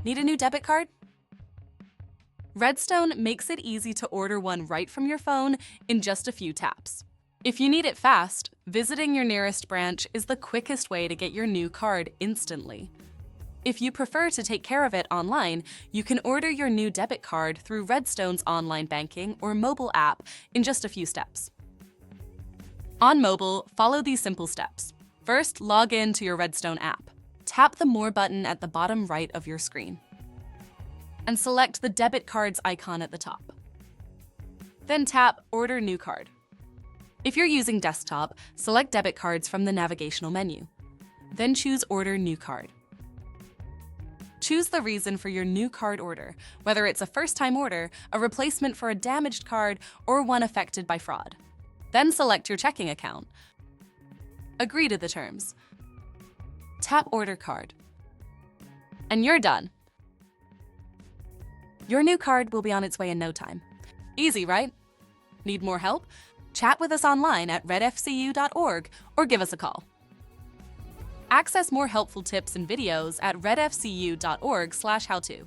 Need a new debit card? Redstone makes it easy to order one right from your phone in just a few taps. If you need it fast, visiting your nearest branch is the quickest way to get your new card instantly. If you prefer to take care of it online, you can order your new debit card through Redstone's online banking or mobile app in just a few steps. On mobile, follow these simple steps. First, log in to your Redstone app. Tap the More button at the bottom right of your screen and select the debit cards icon at the top. Then tap Order New Card. If you're using desktop, select debit cards from the navigational menu. Then choose Order New Card. Choose the reason for your new card order, whether it's a first-time order, a replacement for a damaged card, or one affected by fraud. Then select your checking account. Agree to the terms. Tap Order Card. And you're done. Your new card will be on its way in no time. Easy, right? Need more help? Chat with us online at redfcu.org or give us a call. Access more helpful tips and videos at redfcu.org/howto.